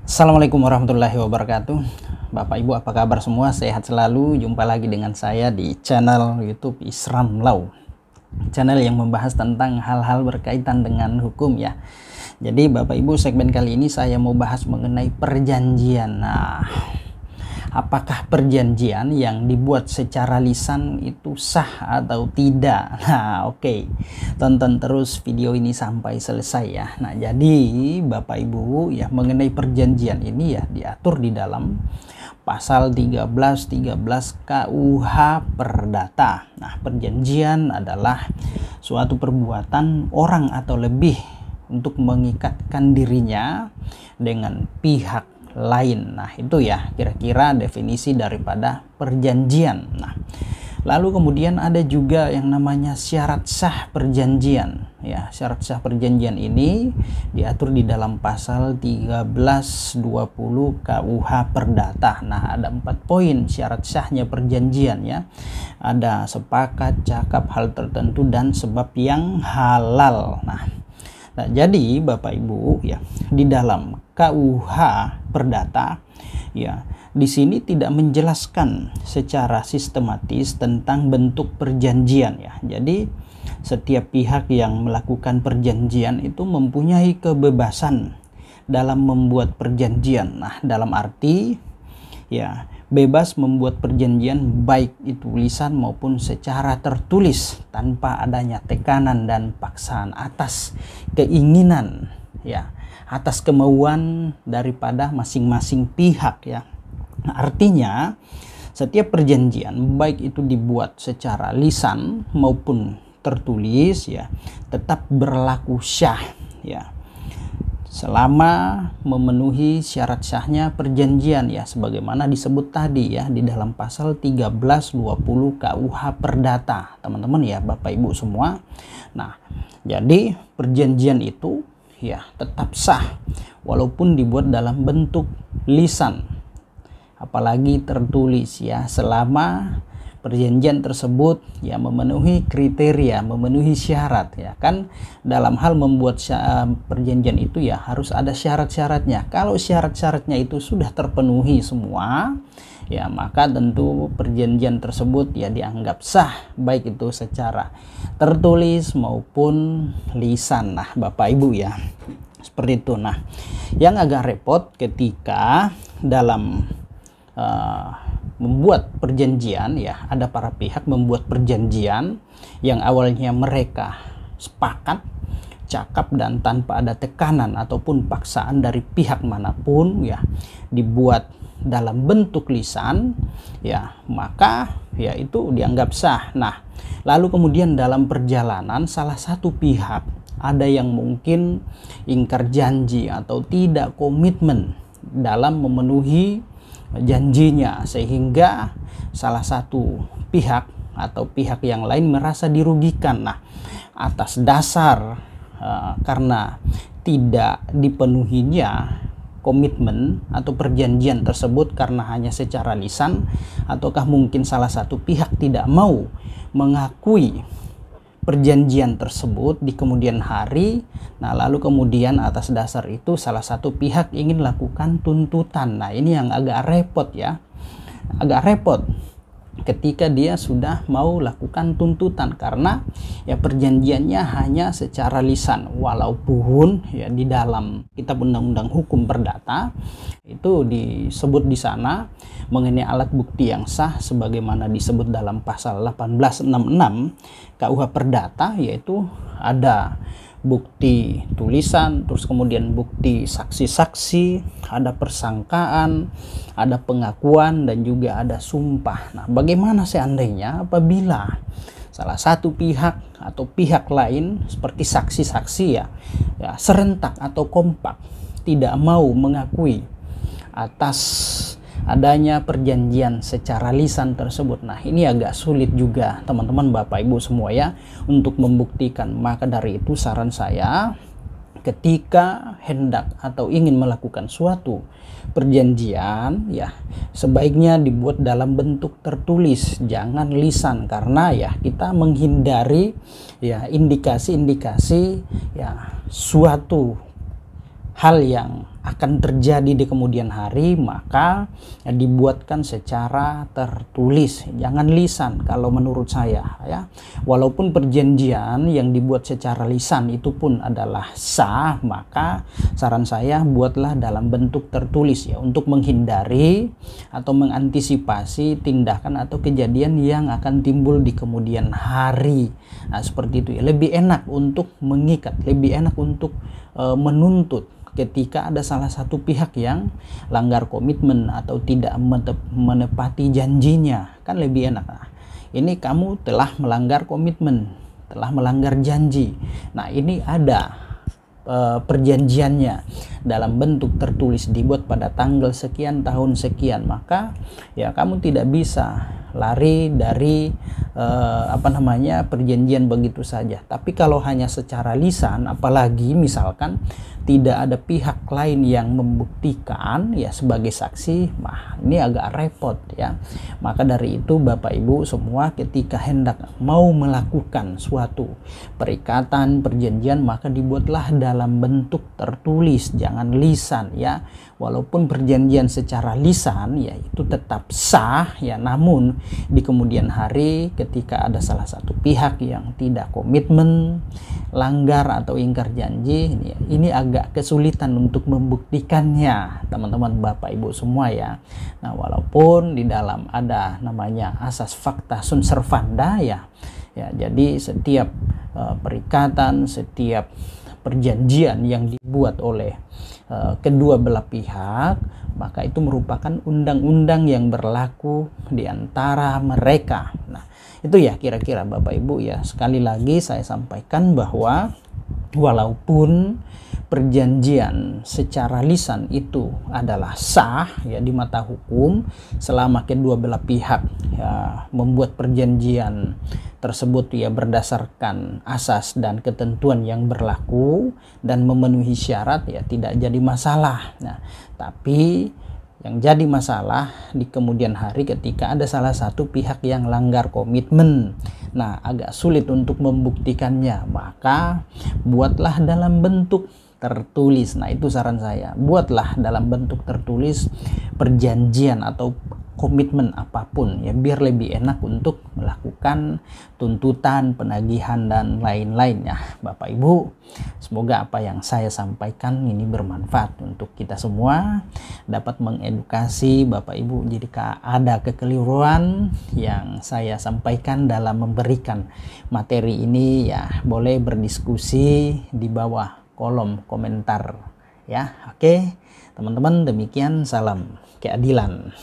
Assalamualaikum warahmatullahi wabarakatuh. Bapak Ibu apa kabar semua? Sehat selalu. Jumpa lagi dengan saya di channel YouTube Isram Law, channel yang membahas tentang hal-hal berkaitan dengan hukum ya. Jadi Bapak Ibu, segmen kali ini saya mau bahas mengenai perjanjian. Nah, apakah perjanjian yang dibuat secara lisan itu sah atau tidak? Nah, oke. Tonton terus video ini sampai selesai ya. Nah, jadi Bapak Ibu ya, mengenai perjanjian ini ya diatur di dalam pasal 13 KUH Perdata. Nah, perjanjian adalah suatu perbuatan orang atau lebih untuk mengikatkan dirinya dengan pihak lain. Nah, itu ya kira-kira definisi daripada perjanjian. Nah, lalu kemudian ada juga yang namanya syarat sah perjanjian ya. Syarat sah perjanjian ini diatur di dalam pasal 1320 KUH Perdata. Nah, ada 4 poin syarat sahnya perjanjian ya. Ada sepakat, cakap, hal tertentu, dan sebab yang halal. Nah, jadi Bapak Ibu ya, di dalam KUH Perdata ya, di sini tidak menjelaskan secara sistematis tentang bentuk perjanjian ya. Jadi setiap pihak yang melakukan perjanjian itu mempunyai kebebasan dalam membuat perjanjian. Nah, dalam arti ya, bebas membuat perjanjian baik itu lisan maupun secara tertulis tanpa adanya tekanan dan paksaan atas keinginan ya, atas kemauan daripada masing-masing pihak ya. Nah, artinya setiap perjanjian baik itu dibuat secara lisan maupun tertulis ya, tetap berlaku syah ya, selama memenuhi syarat sahnya perjanjian ya, sebagaimana disebut tadi ya di dalam pasal 1320 KUH Perdata, teman-teman ya, Bapak Ibu semua. Nah, jadi perjanjian itu ya tetap sah walaupun dibuat dalam bentuk lisan apalagi tertulis ya, selama perjanjian tersebut ya memenuhi kriteria, memenuhi syarat ya. Kan dalam hal membuat perjanjian itu ya harus ada syarat-syaratnya. Kalau syarat-syaratnya itu sudah terpenuhi semua ya, maka tentu perjanjian tersebut ya dianggap sah, baik itu secara tertulis maupun lisan. Nah, Bapak Ibu ya, seperti itu. Nah, yang agak repot ketika dalam membuat perjanjian ya, ada para pihak membuat perjanjian yang awalnya mereka sepakat, cakap, dan tanpa ada tekanan ataupun paksaan dari pihak manapun ya, dibuat dalam bentuk lisan ya, maka ya itu dianggap sah. Nah, lalu kemudian dalam perjalanan salah satu pihak ada yang mungkin ingkar janji atau tidak komitmen dalam memenuhi janjinya, sehingga salah satu pihak atau pihak yang lain merasa dirugikan. Nah, atas dasar karena tidak dipenuhinya komitmen atau perjanjian tersebut karena hanya secara lisan, ataukah mungkin salah satu pihak tidak mau mengakui perjanjian tersebut di kemudian hari. Nah, lalu kemudian atas dasar itu salah satu pihak ingin lakukan tuntutan. Nah, ini yang agak repot ya, agak repot ketika dia sudah mau lakukan tuntutan karena ya perjanjiannya hanya secara lisan, walaupun ya di dalam kitab undang-undang hukum perdata itu disebut di sana mengenai alat bukti yang sah sebagaimana disebut dalam pasal 1866 KUH Perdata, yaitu ada bukti tulisan, terus kemudian bukti saksi-saksi, ada persangkaan, ada pengakuan, dan juga ada sumpah. Nah, bagaimana seandainya apabila salah satu pihak atau pihak lain seperti saksi-saksi ya serentak atau kompak tidak mau mengakui atas adanya perjanjian secara lisan tersebut? Nah, ini agak sulit juga teman-teman, Bapak Ibu semua ya, untuk membuktikan. Maka dari itu saran saya, ketika hendak atau ingin melakukan suatu perjanjian ya, sebaiknya dibuat dalam bentuk tertulis, jangan lisan, karena ya kita menghindari ya indikasi-indikasi ya suatu hal yang akan terjadi di kemudian hari, maka dibuatkan secara tertulis, jangan lisan kalau menurut saya ya. Walaupun perjanjian yang dibuat secara lisan itu pun adalah sah, maka saran saya buatlah dalam bentuk tertulis ya, untuk menghindari atau mengantisipasi tindakan atau kejadian yang akan timbul di kemudian hari. Nah, seperti itu ya, lebih enak untuk mengikat, lebih enak untuk menuntut ketika ada salah satu pihak yang langgar komitmen atau tidak menepati janjinya, kan lebih enak. Nah, ini kamu telah melanggar komitmen, telah melanggar janji. Nah, ini ada perjanjiannya dalam bentuk tertulis, dibuat pada tanggal sekian tahun sekian, maka ya kamu tidak bisa lari dari perjanjian begitu saja. Tapi kalau hanya secara lisan, apalagi misalkan tidak ada pihak lain yang membuktikan ya sebagai saksi, ini agak repot ya. Maka dari itu Bapak Ibu semua, ketika hendak mau melakukan suatu perikatan perjanjian, maka dibuatlah dalam bentuk tertulis, jangan lisan ya. Walaupun perjanjian secara lisan ya itu tetap sah ya, namun di kemudian hari ketika ada salah satu pihak yang tidak komitmen, langgar atau ingkar janji, ini agak kesulitan untuk membuktikannya teman-teman Bapak Ibu semua ya. Nah, walaupun di dalam ada namanya asas fakta sunt servanda ya, jadi setiap perikatan, setiap perjanjian yang dibuat oleh kedua belah pihak, maka itu merupakan undang-undang yang berlaku di antara mereka. Nah, itu ya kira-kira Bapak Ibu ya. Sekali lagi saya sampaikan bahwa walaupun perjanjian secara lisan itu adalah sah ya di mata hukum, selama kedua belah pihak ya membuat perjanjian tersebut ya berdasarkan asas dan ketentuan yang berlaku dan memenuhi syarat, ya tidak jadi masalah. Nah, tapi yang jadi masalah di kemudian hari ketika ada salah satu pihak yang langgar komitmen. Nah, agak sulit untuk membuktikannya, maka buatlah dalam bentuk tertulis. Nah, itu saran saya, buatlah dalam bentuk tertulis perjanjian atau komitmen apapun ya, biar lebih enak untuk melakukan tuntutan, penagihan dan lain-lainnya. Bapak Ibu, semoga apa yang saya sampaikan ini bermanfaat untuk kita semua, dapat mengedukasi Bapak Ibu. Jika ada kekeliruan yang saya sampaikan dalam memberikan materi ini ya, boleh berdiskusi di bawah kolom komentar ya. Oke teman-teman, demikian, salam keadilan.